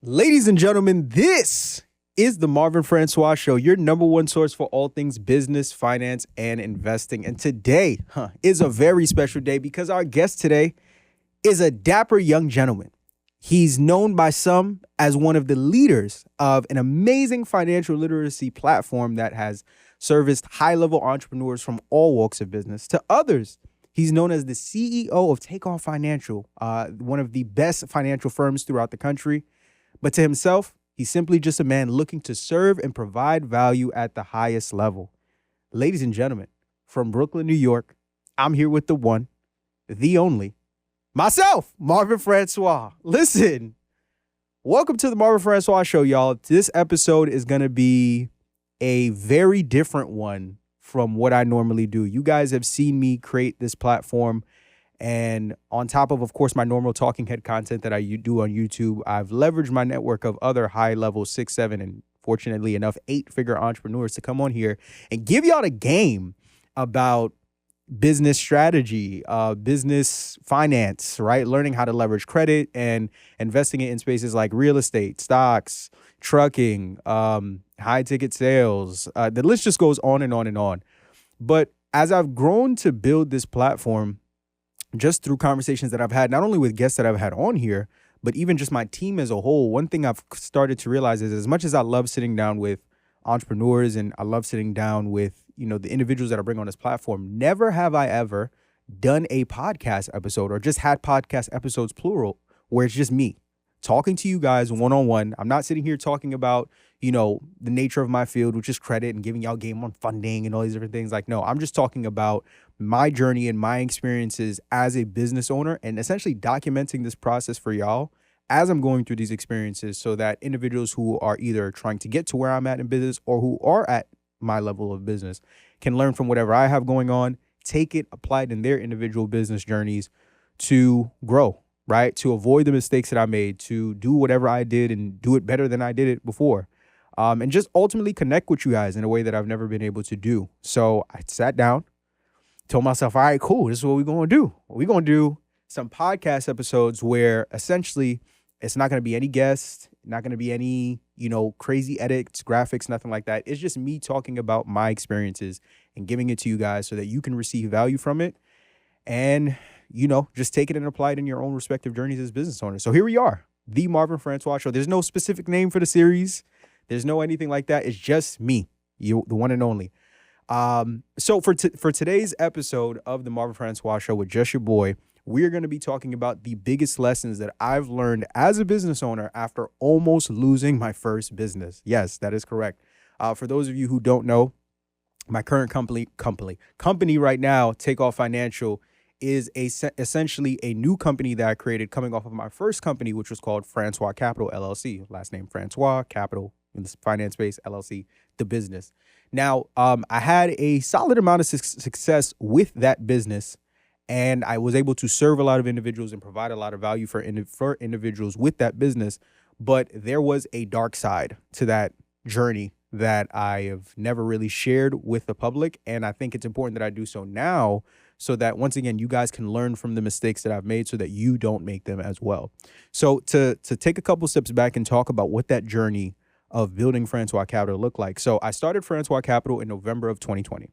Ladies and gentlemen, this is the Marvin Francois Show, your number one source for all things business, finance, and investing. And today is a very special day because our guest today is a dapper young gentleman. He's known by some as one of the leaders of an amazing financial literacy platform that has serviced high-level entrepreneurs from all walks of business. To others, he's known as the CEO of Takeoff Financial, one of the best financial firms throughout the country. But to himself, he's simply just a man looking to serve and provide value at the highest level. Ladies and gentlemen, from Brooklyn, New York, I'm here with the one, the only, myself, Marvin Francois. Listen, welcome to the Marvin Francois Show, y'all. This episode is going to be a very different one from what I normally do. You guys have seen me create this platform. And on top of course, my normal talking head content that I do on YouTube, I've leveraged my network of other high-level 6, 7, and fortunately enough, 8-figure entrepreneurs to come on here and give y'all the game about business strategy, business finance, right? Learning how to leverage credit and investing it in spaces like real estate, stocks, trucking, high-ticket sales. The list just goes on and on and on. But as I've grown to build this platform, just through conversations that I've had, not only with guests that I've had on here, but even just my team as a whole, one thing I've started to realize is as much as I love sitting down with entrepreneurs and I love sitting down with, the individuals that I bring on this platform, never have I ever done a podcast episode or just had podcast episodes plural where it's just me talking to you guys one-on-one. I'm not sitting here talking about, the nature of my field, which is credit and giving y'all game on funding and all these different things. Like, no, I'm just talking about my journey and my experiences as a business owner and essentially documenting this process for y'all as I'm going through these experiences so that individuals who are either trying to get to where I'm at in business or who are at my level of business can learn from whatever I have going on, take it, apply it in their individual business journeys to grow, right? To avoid the mistakes that I made, to do whatever I did and do it better than I did it before. And just ultimately connect with you guys in a way that I've never been able to do. So I sat down, told myself, all right, cool. This is what we're going to do. We're going to do some podcast episodes where essentially it's not going to be any guests, not going to be any, crazy edits, graphics, nothing like that. It's just me talking about my experiences and giving it to you guys so that you can receive value from it and, just take it and apply it in your own respective journeys as business owners. So here we are, the Marvin Francois Show. There's no specific name for the series. There's no anything like that. It's just me, you, the one and only. So for today's episode of the Marvin Francois Show with just your boy, we're going to be talking about the biggest lessons that I've learned as a business owner after almost losing my first business. Yes, that is correct. For those of you who don't know, my current company right now, Takeoff Financial, is essentially a new company that I created coming off of my first company, which was called Francois Capital LLC. Last name Francois, Capital in the finance space, LLC, the business. Now, I had a solid amount of success with that business, and I was able to serve a lot of individuals and provide a lot of value for individuals with that business. But there was a dark side to that journey that I have never really shared with the public. And I think it's important that I do so now so that, once again, you guys can learn from the mistakes that I've made so that you don't make them as well. So to take a couple steps back and talk about what that journey of building Francois Capital looked like. So I started Francois Capital in November of 2020.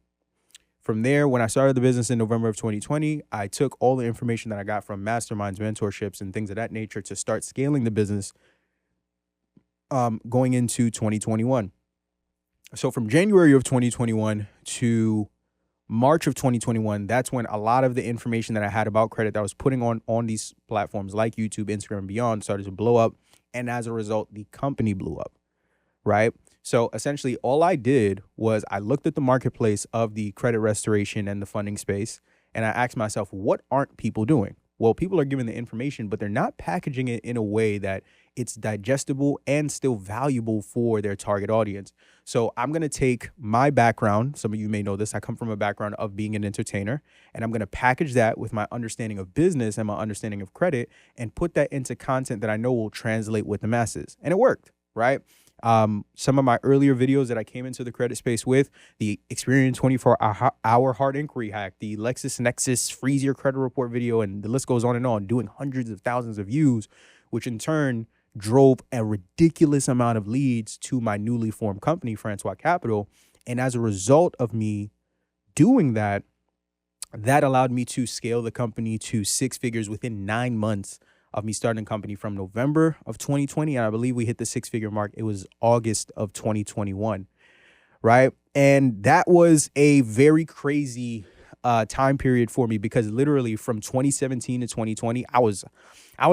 From there, when I started the business in November of 2020, I took all the information that I got from masterminds, mentorships, and things of that nature to start scaling the business going into 2021. So from January of 2021 to March of 2021, that's when a lot of the information that I had about credit that I was putting on these platforms like YouTube, Instagram, and beyond started to blow up. And as a result, the company blew up, right? So essentially all I did was I looked at the marketplace of the credit restoration and the funding space, and I asked myself, what aren't people doing? Well, people are given the information, but they're not packaging it in a way that it's digestible and still valuable for their target audience. So I'm going to take my background. Some of you may know this. I come from a background of being an entertainer, and I'm going to package that with my understanding of business and my understanding of credit and put that into content that I know will translate with the masses. And it worked, right? Some of my earlier videos that I came into the credit space with, the Experience 24-hour hard inquiry hack, the LexisNexis freeze your credit report video, and the list goes on and on, doing hundreds of thousands of views, which in turn drove a ridiculous amount of leads to my newly formed company, Francois Capital. And as a result of me doing that, that allowed me to scale the company to six figures within 9 months of me starting the company from November of 2020. And I believe we hit the six-figure mark. It was August of 2021, right? And that was a very crazy time period for me, because literally from 2017 to 2020, I was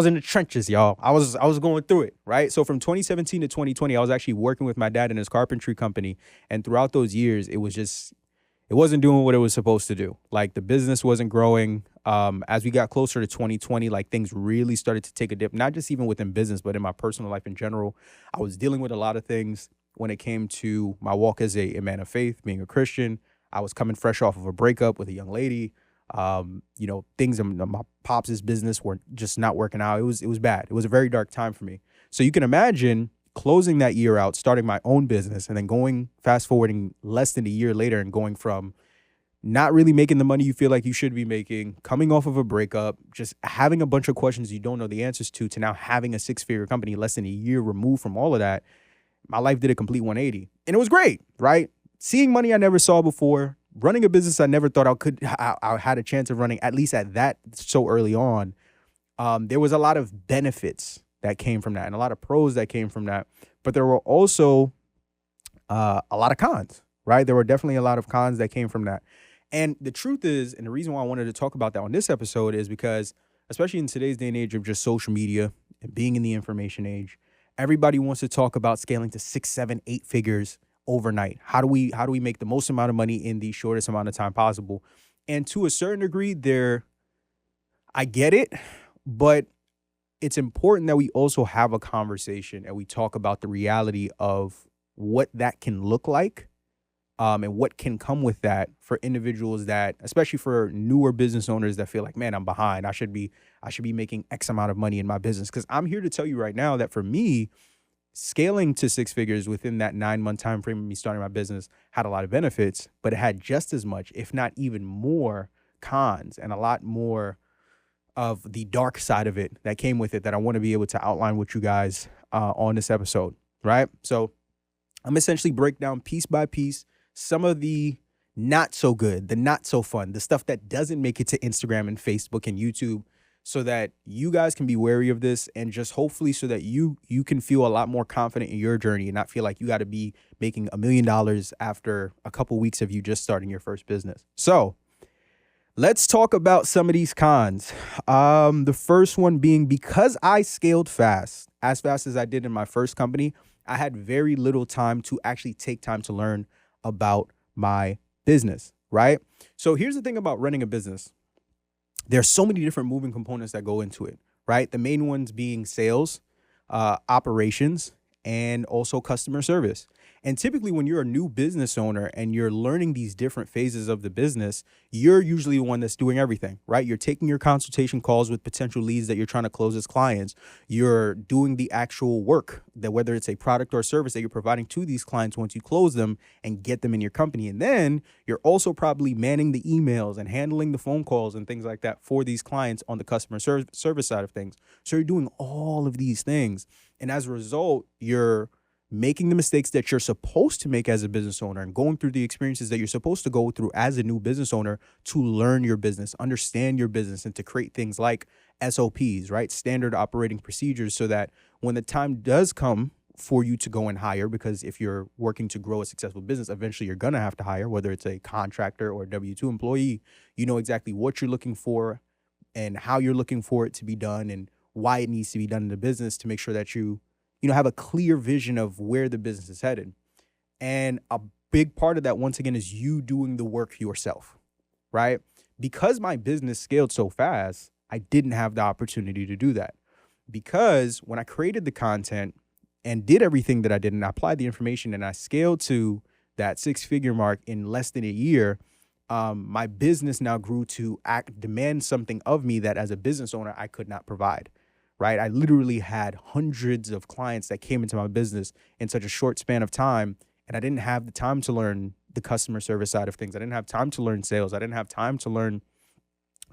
in the trenches, y'all. I was going through it, right? So from 2017 to 2020, I was actually working with my dad in his carpentry company. And throughout those years, it wasn't doing what it was supposed to do. Like, the business wasn't growing. As we got closer to 2020, like, things really started to take a dip, not just even within business, but in my personal life in general. I was dealing with a lot of things when it came to my walk as a man of faith, being a Christian. I was coming fresh off of a breakup with a young lady. Things in my pops' business were just not working out. It was bad. It was a very dark time for me. So you can imagine closing that year out, starting my own business, and then fast forwarding less than a year later and going from not really making the money you feel like you should be making, coming off of a breakup, just having a bunch of questions you don't know the answers to now having a six-figure company less than a year removed from all of that. My life did a complete 180, and it was great, right? Seeing money I never saw before, running a business I never thought I had a chance of running, at least at that so early on. There was a lot of benefits that came from that and a lot of pros that came from that. But there were also a lot of cons, right? There were definitely a lot of cons that came from that. And the truth is, and the reason why I wanted to talk about that on this episode is because, especially in today's day and age of just social media and being in the information age, everybody wants to talk about scaling to 6, 7, 8 figures overnight. How do we make the most amount of money in the shortest amount of time possible? And to a certain degree, I get it, but it's important that we also have a conversation and we talk about the reality of what that can look like, and what can come with that for individuals that, especially for newer business owners that feel like, man, I'm behind. I should be making X amount of money in my business. Because I'm here to tell you right now that for me, scaling to six figures within that 9-month time frame of me starting my business had a lot of benefits, but it had just as much, if not even more, cons and a lot more of the dark side of it that came with it that I want to be able to outline with you guys on this episode, right? So I'm essentially break down piece by piece some of the not so good, the not so fun, the stuff that doesn't make it to Instagram and Facebook and YouTube, so that you guys can be wary of this, and just hopefully so that you can feel a lot more confident in your journey and not feel like you got to be making $1 million after a couple weeks of you just starting your first business. So let's talk about some of these cons. The first one being, because I scaled as fast as I did in my first company, I had very little time to actually take time to learn about my business, right? So here's the thing about running a business. There's so many different moving components that go into it, right? The main ones being sales, operations, and also customer service. And typically when you're a new business owner and you're learning these different phases of the business, you're usually the one that's doing everything, right? You're taking your consultation calls with potential leads that you're trying to close as clients. You're doing the actual work, that whether it's a product or service that you're providing to these clients once you close them and get them in your company. And then you're also probably manning the emails and handling the phone calls and things like that for these clients on the customer service side of things. So you're doing all of these things. And as a result, you're making the mistakes that you're supposed to make as a business owner and going through the experiences that you're supposed to go through as a new business owner to learn your business, understand your business, and to create things like SOPs, right? Standard operating procedures, so that when the time does come for you to go and hire, because if you're working to grow a successful business, eventually you're going to have to hire, whether it's a contractor or a W-2 employee, you know exactly what you're looking for and how you're looking for it to be done and why it needs to be done in the business, to make sure that you have a clear vision of where the business is headed. And a big part of that, once again, is you doing the work yourself, right? Because my business scaled so fast, I didn't have the opportunity to do that. Because when I created the content and did everything that I did and I applied the information and I scaled to that six-figure mark in less than a year, my business now grew to demand something of me that as a business owner, I could not provide. Right? I literally had hundreds of clients that came into my business in such a short span of time, and I didn't have the time to learn the customer service side of things. I didn't have time to learn sales. I didn't have time to learn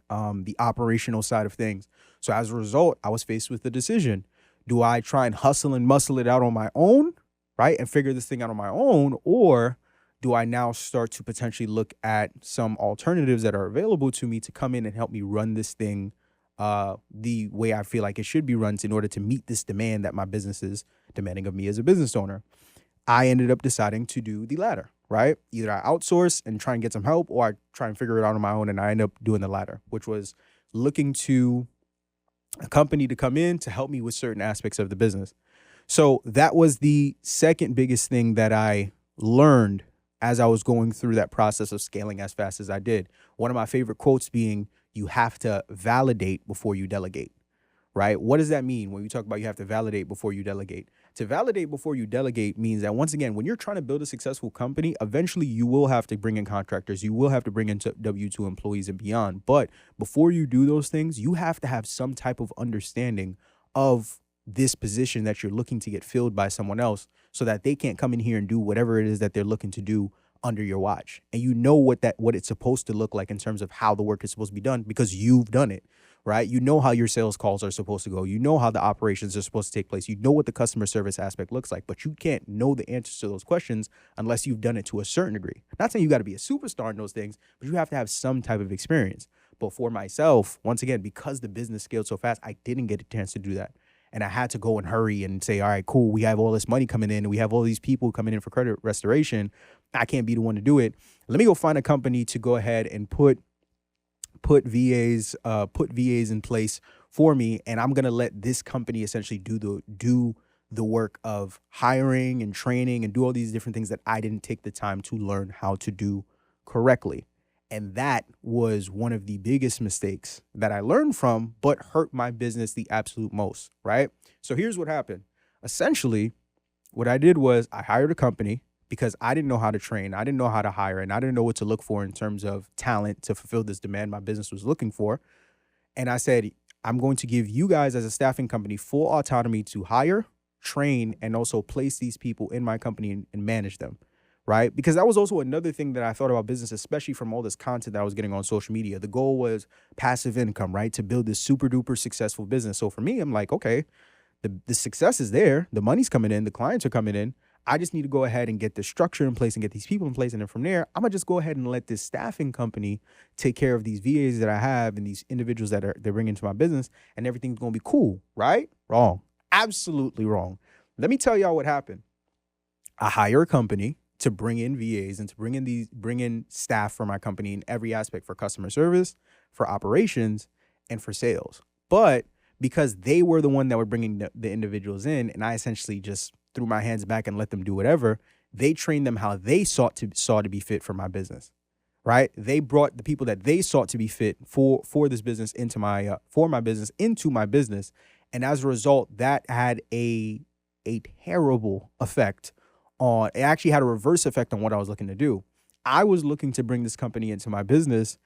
the operational side of things. So as a result, I was faced with the decision. Do I try and hustle and muscle it out on my own, right? And figure this thing out on my own? Or do I now start to potentially look at some alternatives that are available to me to come in and help me run this thing the way I feel like it should be run in order to meet this demand that my business is demanding of me as a business owner? I ended up deciding to do the latter, right? Either I outsource and try and get some help, or I try and figure it out on my own, and I end up doing the latter, which was looking to a company to come in to help me with certain aspects of the business. So that was the second biggest thing that I learned as I was going through that process of scaling as fast as I did. One of my favorite quotes being, you have to validate before you delegate, right? What does that mean when we talk about you have to validate before you delegate? To validate before you delegate means that, once again, when you're trying to build a successful company, eventually you will have to bring in contractors. You will have to bring in W-2 employees and beyond. But before you do those things, you have to have some type of understanding of this position that you're looking to get filled by someone else, so that they can't come in here and do whatever it is that they're looking to do under your watch. And you know what it's supposed to look like in terms of how the work is supposed to be done, because you've done it, right? You know how your sales calls are supposed to go. You know how the operations are supposed to take place. You know what the customer service aspect looks like, but you can't know the answers to those questions unless you've done it to a certain degree. Not saying you got to be a superstar in those things, but you have to have some type of experience. But for myself, once again, because the business scaled so fast, I didn't get a chance to do that. And I had to go and hurry and say, all right, cool, we have all this money coming in and we have all these people coming in for credit restoration. I can't be the one to do it. Let me go find a company to go ahead and put VAs in place for me. And I'm going to let this company essentially do the work of hiring and training and do all these different things that I didn't take the time to learn how to do correctly. And that was one of the biggest mistakes that I learned from, but hurt my business the absolute most, right? So here's what happened. Essentially, what I did was I hired a company because I didn't know how to train. I didn't know how to hire, and I didn't know what to look for in terms of talent to fulfill this demand my business was looking for. And I said, I'm going to give you guys as a staffing company full autonomy to hire, train, and also place these people in my company and manage them. Right? Because that was also another thing that I thought about business, especially from all this content that I was getting on social media. The goal was passive income, right? To build this super duper successful business. So for me, I'm like, okay, the success is there. The money's coming in. The clients are coming in. I just need to go ahead and get the structure in place and get these people in place. And then from there, I'm going to just go ahead and let this staffing company take care of these VAs that I have and these individuals that they're bringing into my business, and everything's going to be cool, right? Wrong. Absolutely wrong. Let me tell y'all what happened. I hire a company to bring in VAs and to bring in staff for my company in every aspect, for customer service, for operations, and for sales. But because they were the one that were bringing the individuals in, and I essentially just threw my hands back and let them do whatever, they trained them how they saw to be fit for my business, right? They brought the people that they sought to be fit for this business into my business, and as a result, that had a terrible effect. It actually had a reverse effect on what I was looking to do. I was looking to bring this company into my business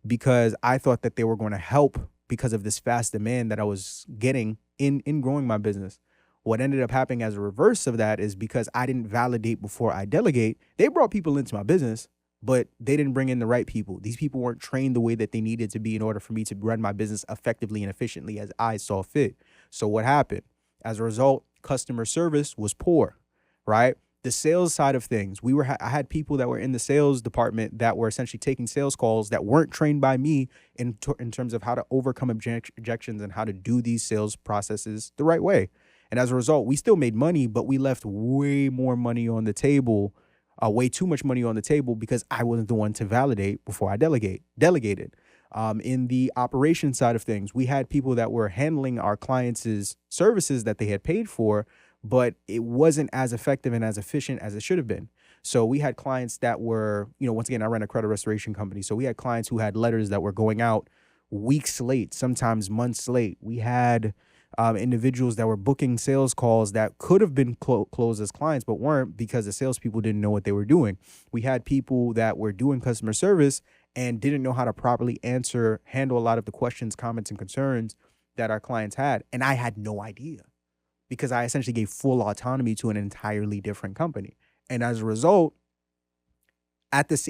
because I thought that they were going to help because of this fast demand that I was getting in growing my business. What ended up happening as a reverse of that is, because I didn't validate before I delegate, they brought people into my business, but they didn't bring in the right people. These people weren't trained the way that they needed to be in order for me to run my business effectively and efficiently as I saw fit. So what happened? As a result, customer service was poor, right? The sales side of things, I had people that were in the sales department that were essentially taking sales calls that weren't trained by me in terms of how to overcome objections and how to do these sales processes the right way. And as a result, we still made money, but we left way more money on the table, way too much money on the table, because I wasn't the one to validate before I delegated. In the operation side of things, we had people that were handling our clients' services that they had paid for, but it wasn't as effective and as efficient as it should have been. So we had clients that were, once again, I ran a credit restoration company. So we had clients who had letters that were going out weeks late, sometimes months late. We had individuals that were booking sales calls that could have been closed as clients, but weren't, because the salespeople didn't know what they were doing. We had people that were doing customer service and didn't know how to properly handle a lot of the questions, comments, and concerns that our clients had. And I had no idea, because I essentially gave full autonomy to an entirely different company. And as a result,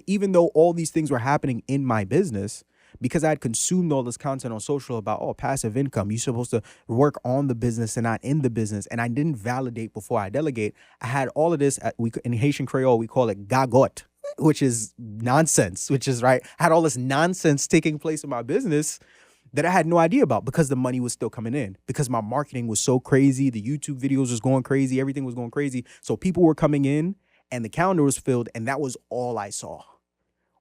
even though all these things were happening in my business, because I had consumed all this content on social about, oh, passive income. You're supposed to work on the business and not in the business. And I didn't validate before I delegate. I had all of this, in Haitian Creole, we call it gagot, which is nonsense, which is right. I had all this nonsense taking place in my business that I had no idea about because the money was still coming in, because my marketing was so crazy. The YouTube videos was going crazy. Everything was going crazy. So people were coming in and the calendar was filled, and that was all I saw.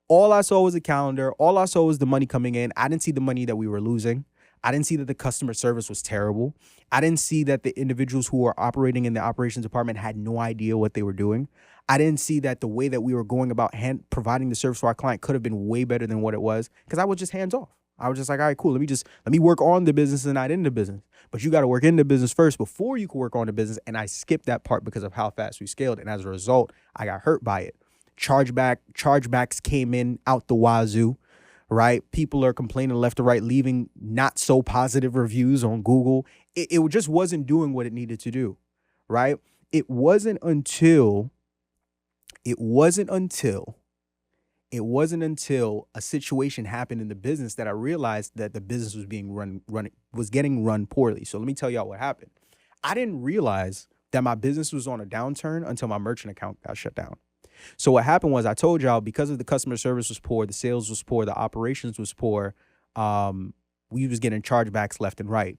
All I saw was a calendar. All I saw was the money coming in. I didn't see the money that we were losing. I didn't see that the customer service was terrible. I didn't see that the individuals who were operating in the operations department had no idea what they were doing. I didn't see that the way that we were going about providing the service to our client could have been way better than what it was, because I was just hands off. I was just like, all right, cool. Let me work on the business and not in the business. But you got to work in the business first before you can work on the business. And I skipped that part because of how fast we scaled. And as a result, I got hurt by it. Chargebacks came in out the wazoo, right? People are complaining left to right, leaving not so positive reviews on Google. It just wasn't doing what it needed to do, right? It wasn't until a situation happened in the business that I realized that the business was being getting run poorly. So let me tell y'all what happened. I didn't realize that my business was on a downturn until my merchant account got shut down. So what happened was, I told y'all, because of the customer service was poor, the sales was poor, the operations was poor, we was getting chargebacks left and right.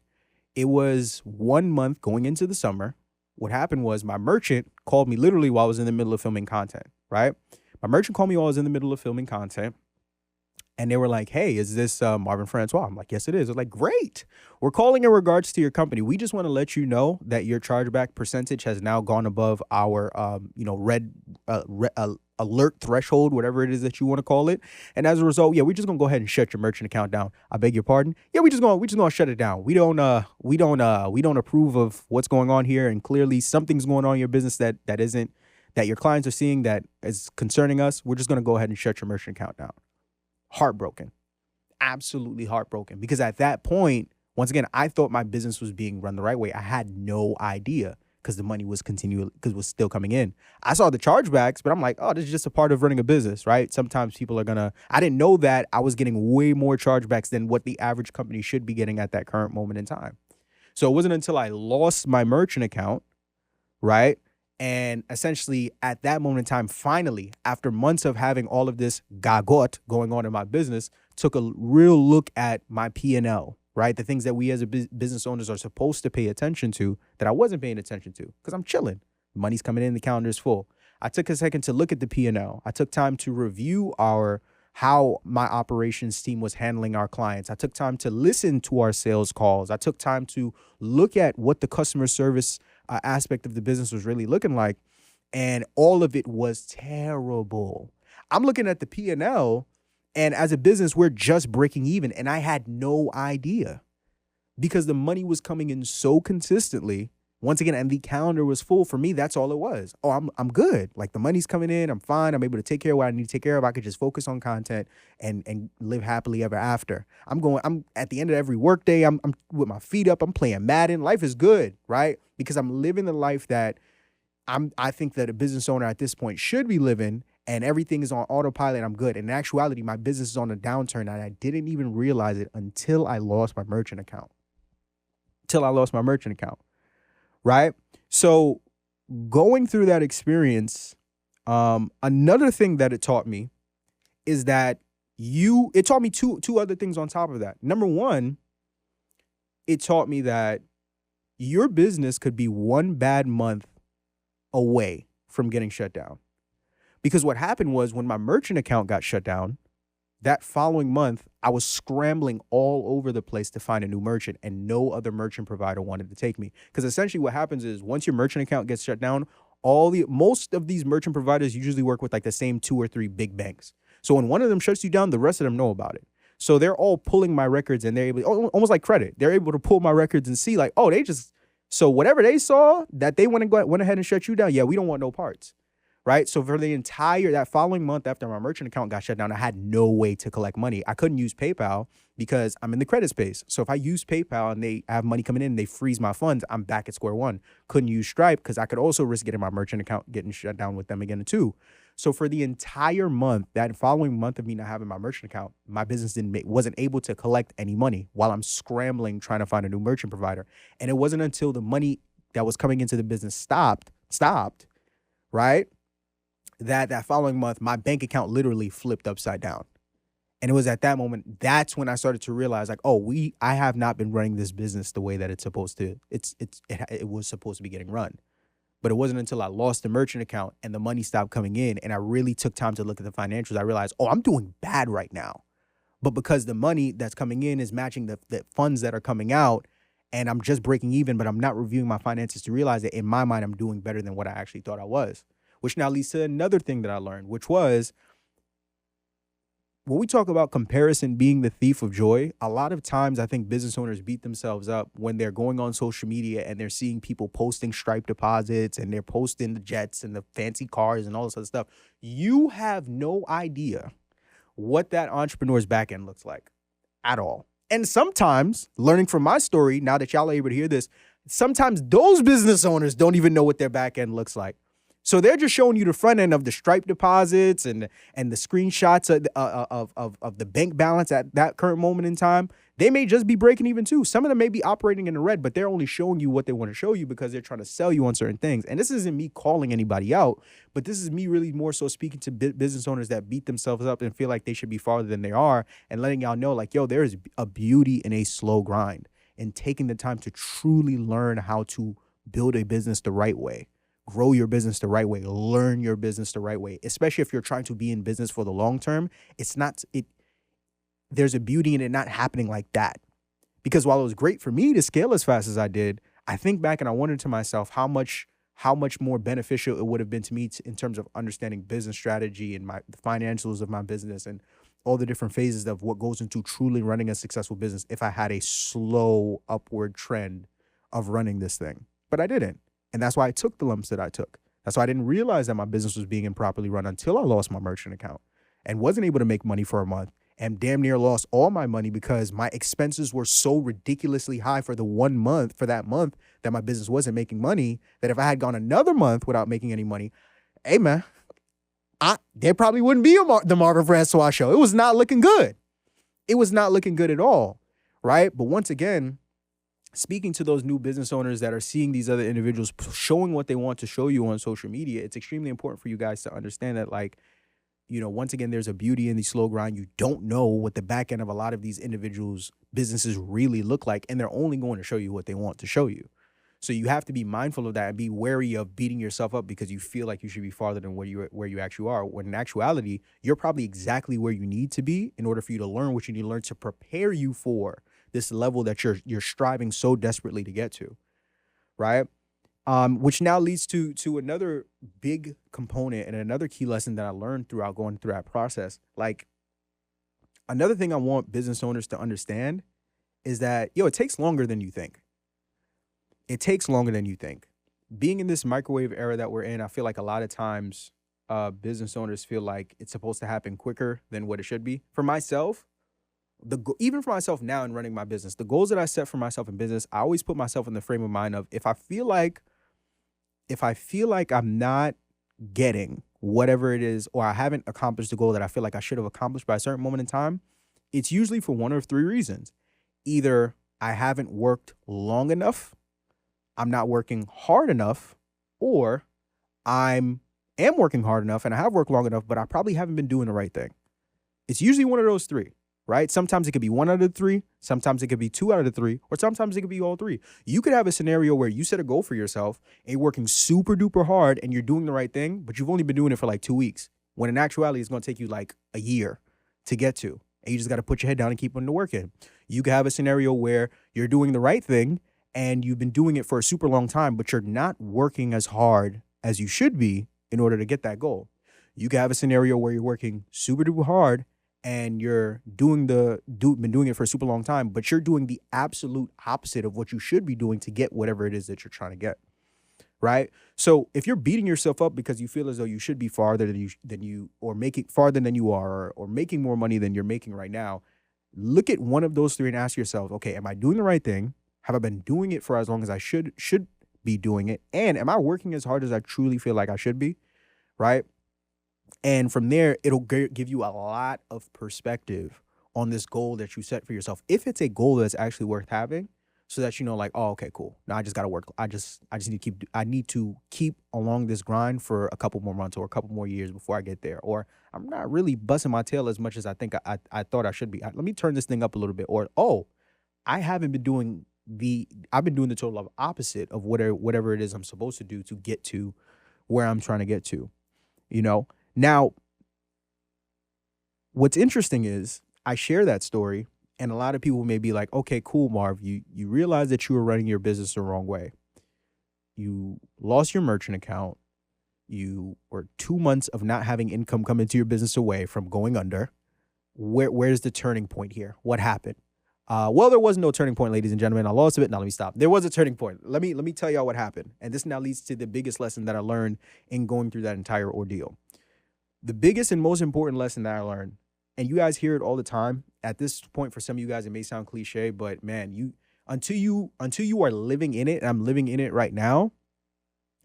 It was 1 month going into the summer. What happened was my merchant called me literally while I was in the middle of filming content, right? My merchant called me while I was in the middle of filming content. And they were like, hey, is this Marvin Francois? I'm like, yes, it is. They're like, great. We're calling in regards to your company. We just want to let you know that your chargeback percentage has now gone above our, red alert threshold, whatever it is that you want to call it. And as a result, yeah, we're just gonna go ahead and shut your merchant account down. I beg your pardon. Yeah, we just gonna shut it down. We don't approve of what's going on here. And clearly something's going on in your business that your clients are seeing that is concerning us. We're just gonna go ahead and shut your merchant account down. Heartbroken, absolutely heartbroken, because at that point, once again, I thought my business was being run the right way. I had no idea, because the money was still coming in. I saw the chargebacks, but I'm like, oh, this is just a part of running a business, right? Sometimes people are I didn't know that I was getting way more chargebacks than what the average company should be getting at that current moment in time. So it wasn't until I lost my merchant account, right? And essentially at that moment in time, finally, after months of having all of this gagot going on in my business, took a real look at my P&L, right? The things that we as business owners are supposed to pay attention to that I wasn't paying attention to, because I'm chilling. Money's coming in, the calendar's full. I took a second to look at the P&L. I took time to review how my operations team was handling our clients. I took time to listen to our sales calls. I took time to look at what the customer service aspect of the business was really looking like. And all of it was terrible. I'm looking at the P&L, and as a business, we're just breaking even. And I had no idea, because the money was coming in so consistently. Once again, and the calendar was full. For me, that's all it was. Oh, I'm good. Like, the money's coming in. I'm fine. I'm able to take care of what I need to take care of. I could just focus on content and live happily ever after. I'm at the end of every workday, I'm with my feet up. I'm playing Madden. Life is good, right? Because I'm living the life that I think that a business owner at this point should be living, and everything is on autopilot. I'm good. In actuality, my business is on a downturn, and I didn't even realize it until I lost my merchant account. Right? So going through that experience, another thing that it taught me is that it taught me two other things on top of that. Number one, it taught me that your business could be one bad month away from getting shut down. Because what happened was, when my merchant account got shut down, that following month, I was scrambling all over the place to find a new merchant, and no other merchant provider wanted to take me. Because essentially what happens is, once your merchant account gets shut down, most of these merchant providers usually work with like the same 2 or 3 big banks. So when one of them shuts you down, the rest of them know about it. So they're all pulling my records, and they're able, almost like credit. They're able to pull my records and see like, oh, so whatever they saw that they went ahead and shut you down. Yeah, we don't want no parts. Right. So for that following month after my merchant account got shut down, I had no way to collect money. I couldn't use PayPal because I'm in the credit space. So if I use PayPal and they have money coming in and they freeze my funds, I'm back at square one. Couldn't use Stripe because I could also risk getting my merchant account getting shut down with them again too. So for the entire month, that following month of me not having my merchant account, my business wasn't able to collect any money while I'm scrambling trying to find a new merchant provider. And it wasn't until the money that was coming into the business stopped, right? That following month, my bank account literally flipped upside down. And it was at that moment, that's when I started to realize, like, I have not been running this business the way that it's supposed to. It was supposed to be getting run. But it wasn't until I lost the merchant account and the money stopped coming in and I really took time to look at the financials, I realized, I'm doing bad right now. But because the money that's coming in is matching the funds that are coming out and I'm just breaking even, but I'm not reviewing my finances to realize that in my mind, I'm doing better than what I actually thought I was. Which now leads to another thing that I learned, which was, when we talk about comparison being the thief of joy, a lot of times I think business owners beat themselves up when they're going on social media and they're seeing people posting Stripe deposits and they're posting the jets and the fancy cars and all this other stuff. You have no idea what that entrepreneur's back end looks like at all. And sometimes, learning from my story, now that y'all are able to hear this, sometimes those business owners don't even know what their back end looks like. So they're just showing you the front end of the Stripe deposits and the screenshots of the bank balance at that current moment in time. They may just be breaking even too. Some of them may be operating in the red, but they're only showing you what they want to show you because they're trying to sell you on certain things. And this isn't me calling anybody out, but this is me really more so speaking to business owners that beat themselves up and feel like they should be farther than they are and letting y'all know, like, there is a beauty in a slow grind and taking the time to truly learn how to build a business the right way. Grow your business the right way, learn your business the right way, especially if you're trying to be in business for the long term. There's a beauty in it not happening like that. Because while it was great for me to scale as fast as I did, I think back and I wondered to myself how much more beneficial it would have been to me in terms of understanding business strategy and the financials of my business and all the different phases of what goes into truly running a successful business if I had a slow upward trend of running this thing. But I didn't. And that's why I took the lumps that I took. That's why I didn't realize that my business was being improperly run until I lost my merchant account and wasn't able to make money for a month and damn near lost all my money because my expenses were so ridiculously high for that month that my business wasn't making money, that if I had gone another month without making any money, hey man, there probably wouldn't be the Marvin Francois show. It was not looking good. It was not looking good at all, right? But once again, speaking to those new business owners that are seeing these other individuals showing what they want to show you on social media, it's extremely important for you guys to understand that, like, once again, there's a beauty in the slow grind. You don't know what the back end of a lot of these individuals' businesses really look like, and they're only going to show you what they want to show you. So you have to be mindful of that and be wary of beating yourself up because you feel like you should be farther than where you actually are. When in actuality, you're probably exactly where you need to be in order for you to learn what you need to learn to prepare you for this level that you're striving so desperately to get to, right? Which now leads to another big component and another key lesson that I learned throughout going through that process. Like, another thing I want business owners to understand is that, it takes longer than you think. It takes longer than you think. Being in this microwave era that we're in, I feel like a lot of times business owners feel like it's supposed to happen quicker than what it should be. For myself, even for myself now in running my business, the goals that I set for myself in business, I always put myself in the frame of mind of if I feel like I'm not getting whatever it is, or I haven't accomplished the goal that I feel like I should have accomplished by a certain moment in time, it's usually for one of three reasons. Either I haven't worked long enough, I'm not working hard enough, or I am working hard enough and I have worked long enough, but I probably haven't been doing the right thing. It's usually one of those three. Right? Sometimes it could be one out of the three. Sometimes it could be two out of the three, or sometimes it could be all three. You could have a scenario where you set a goal for yourself and you're working super duper hard and you're doing the right thing, but you've only been doing it for like 2 weeks. When in actuality, it's going to take you like a year to get to. And you just got to put your head down and keep putting the work in. You could have a scenario where you're doing the right thing and you've been doing it for a super long time, but you're not working as hard as you should be in order to get that goal. You could have a scenario where you're working super duper hard and you're been doing it for a super long time, but you're doing the absolute opposite of what you should be doing to get whatever it is that you're trying to get, right? So if you're beating yourself up because you feel as though you should be farther than you or making farther than you are, or making more money than you're making right now, look at one of those three and ask yourself, okay, am I doing the right thing? Have I been doing it for as long as I should be doing it? And am I working as hard as I truly feel like I should be, right? And from there, it'll give you a lot of perspective on this goal that you set for yourself. If it's a goal that's actually worth having, so that you know, like, oh, okay, cool. Now I just got to work. I just need to keep along this grind for a couple more months or a couple more years before I get there. Or I'm not really busting my tail as much as I think I thought I should be. Let me turn this thing up a little bit. Or, oh, I haven't been doing I've been doing the total opposite of whatever it is I'm supposed to do to get to where I'm trying to get to, you know? Now, what's interesting is I share that story, and a lot of people may be like, okay, cool, Marv, you realize that you were running your business the wrong way. You lost your merchant account. You were 2 months of not having income come into your business away from going under. Where's the turning point here? What happened? Well, there was no turning point, ladies and gentlemen. I lost a bit. Now let me stop. There was a turning point. Let me tell y'all what happened. And this now leads to the biggest lesson that I learned in going through that entire ordeal. The biggest and most important lesson that I learned, and you guys hear it all the time. At this point, for some of you guys, it may sound cliche, but man, until you are living in it, and I'm living in it right now,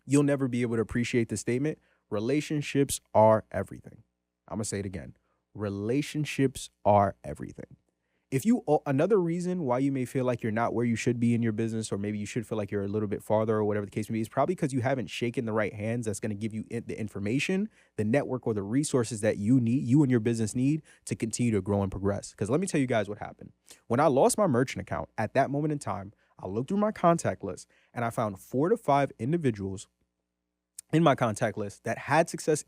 you'll never be able to appreciate the statement. Relationships are everything. I'm gonna say it again. Relationships are everything. Another reason why you may feel like you're not where you should be in your business, or maybe you should feel like you're a little bit farther, or whatever the case may be, is probably because you haven't shaken the right hands that's going to give you the information, the network, or the resources that you and your business need to continue to grow and progress. Because let me tell you guys what happened. When I lost my merchant account, at that moment in time, I looked through my contact list and I found 4 to 5 individuals in my contact list that had success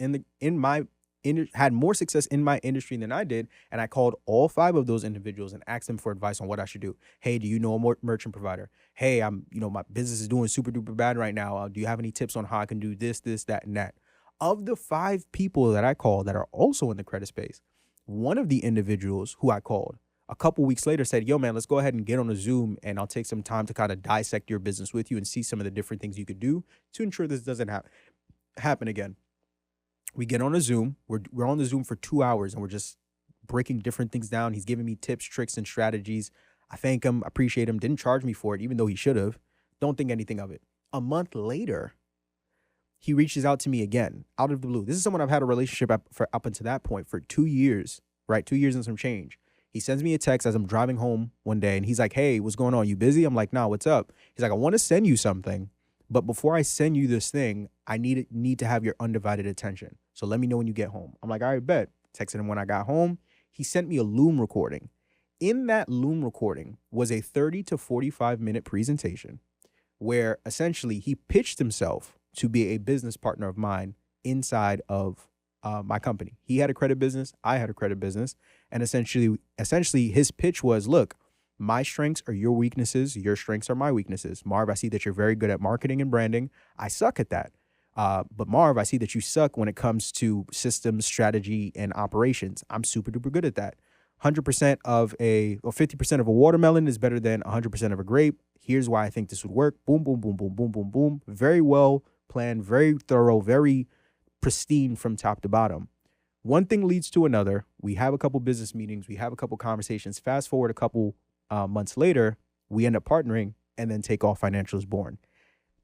had more success in my industry than I did. And I called all 5 of those individuals and asked them for advice on what I should do. Hey, do you know a merchant provider? Hey, my business is doing super duper bad right now. Do you have any tips on how I can do this, that, and that? Of the 5 people that I called that are also in the credit space, one of the individuals who I called a couple weeks later said, yo, man, let's go ahead and get on a Zoom and I'll take some time to kind of dissect your business with you and see some of the different things you could do to ensure this doesn't happen again. We get on a Zoom. We're on the Zoom for 2 hours and we're just breaking different things down. He's giving me tips, tricks, and strategies. I thank him, appreciate him, didn't charge me for it, even though he should have. Don't think anything of it. A month later, he reaches out to me again, out of the blue. This is someone I've had a relationship up until that point for 2 years, right? 2 years and some change. He sends me a text as I'm driving home one day and he's like, hey, what's going on? You busy? I'm like, nah, what's up? He's like, I want to send you something. But before I send you this thing, I need to have your undivided attention. So let me know when you get home. I'm like, all right, bet. Texted him when I got home. He sent me a Loom recording. In that Loom recording was a 30 to 45 minute presentation where essentially he pitched himself to be a business partner of mine inside of my company. He had a credit business. I had a credit business. And essentially his pitch was, look, my strengths are your weaknesses. Your strengths are my weaknesses. Marv, I see that you're very good at marketing and branding. I suck at that. But Marv, I see that you suck when it comes to systems, strategy, and operations. I'm super duper good at that. 100% of 50% of a watermelon is better than 100% of a grape. Here's why I think this would work. Boom, boom, boom, boom, boom, boom, boom. Very well planned, very thorough, very pristine from top to bottom. One thing leads to another. We have a couple business meetings. We have a couple conversations. Fast forward a couple months later, we end up partnering, and then Takeoff Financial is born.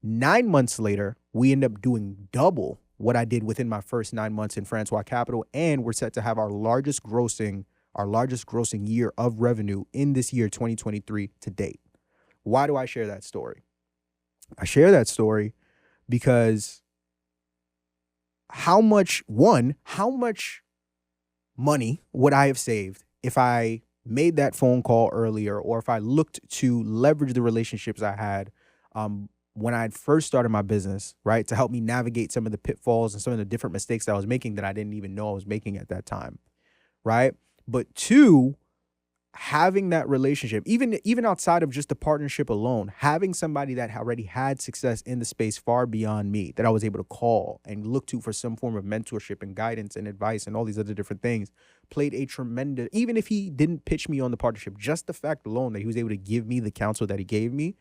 9 months later, we end up doing double what I did within my first 9 months in Francois Capital, and we're set to have our largest grossing year of revenue in this year, 2023, to date. Why do I share that story? I share that story because how much money would I have saved if I made that phone call earlier, or if I looked to leverage the relationships I had when I had first started my business, right, to help me navigate some of the pitfalls and some of the different mistakes that I was making that I didn't even know I was making at that time, right? But 2, having that relationship, even outside of just the partnership alone, having somebody that already had success in the space far beyond me that I was able to call and look to for some form of mentorship and guidance and advice and all these other different things played a tremendous, even if he didn't pitch me on the partnership, just the fact alone that he was able to give me the counsel that he gave me,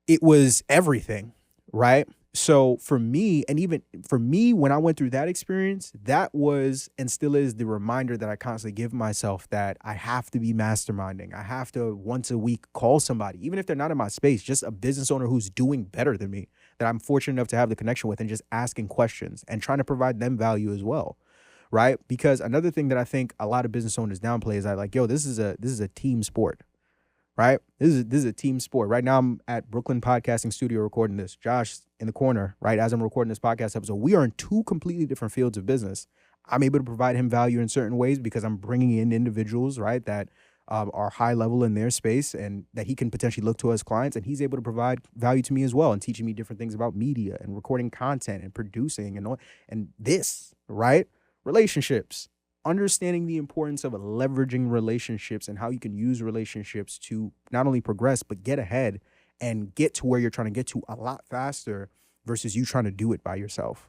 it was everything, right? So for me, and even for me, when I went through that experience, that was and still is the reminder that I constantly give myself that I have to be masterminding. I have to once a week call somebody, even if they're not in my space, just a business owner who's doing better than me. that I'm fortunate enough to have the connection with, and just asking questions and trying to provide them value as well. Right? Because another thing that I think a lot of business owners downplay is that, like, yo, this is a team sport. Right? This is a team sport. Right now I'm at Brooklyn Podcasting Studio recording this. Josh in the corner, right, as I'm recording this podcast episode. We are in two completely different fields of business. I'm able to provide him value in certain ways because I'm bringing in individuals, right, that are high level in their space and that he can potentially look to as clients, and he's able to provide value to me as well and teaching me different things about media and recording content and producing and all, and this, right? Relationships. Understanding the importance of leveraging relationships and how you can use relationships to not only progress, but get ahead and get to where you're trying to get to a lot faster versus you trying to do it by yourself.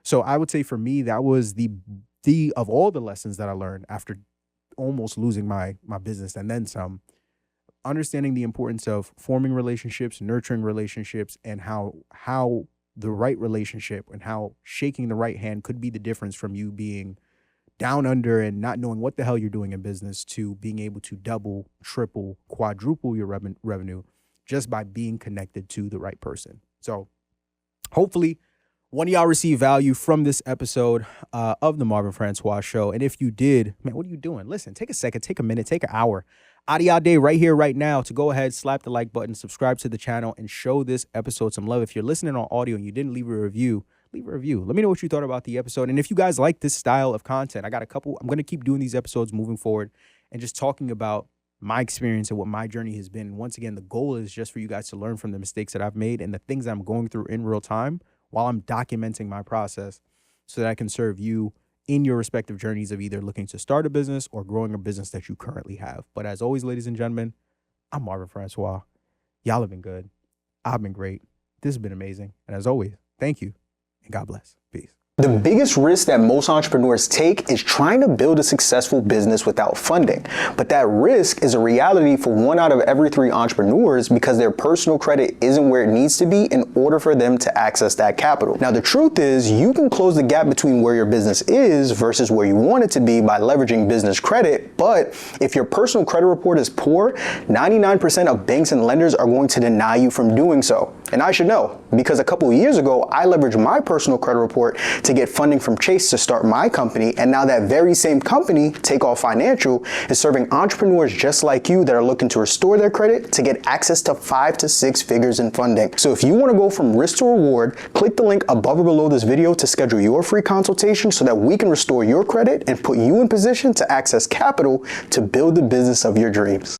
So I would say for me, that was the of all the lessons that I learned after almost losing my business and then some, understanding the importance of forming relationships, nurturing relationships, and how the right relationship and how shaking the right hand could be the difference from you being down under and not knowing what the hell you're doing in business to being able to double, triple, quadruple your revenue just by being connected to the right person. So hopefully one of y'all receive value from this episode of the Marvin Francois Show. And if you did, man, what are you doing? Listen, take a second, take a minute, take an hour out of y'all day right here, right now to go ahead, slap the like button, subscribe to the channel, and show this episode some love. If you're listening on audio and you didn't leave a review, leave a review. Let me know what you thought about the episode. And if you guys like this style of content, I got a couple. I'm going to keep doing these episodes moving forward and just talking about my experience and what my journey has been. Once again, the goal is just for you guys to learn from the mistakes that I've made and the things that I'm going through in real time while I'm documenting my process so that I can serve you in your respective journeys of either looking to start a business or growing a business that you currently have. But as always, ladies and gentlemen, I'm Marvin Francois. Y'all have been good. I've been great. This has been amazing. And as always, thank you. And God bless. Peace. The biggest risk that most entrepreneurs take is trying to build a successful business without funding. But that risk is a reality for 1 out of every 3 entrepreneurs because their personal credit isn't where it needs to be in order for them to access that capital. Now, the truth is you can close the gap between where your business is versus where you want it to be by leveraging business credit. But if your personal credit report is poor, 99% of banks and lenders are going to deny you from doing so. And I should know because a couple of years ago, I leveraged my personal credit report to get funding from Chase to start my company. And now that very same company, Takeoff Financial, is serving entrepreneurs just like you that are looking to restore their credit to get access to 5 to 6 figures in funding. So if you want to go from risk to reward, click the link above or below this video to schedule your free consultation so that we can restore your credit and put you in position to access capital to build the business of your dreams.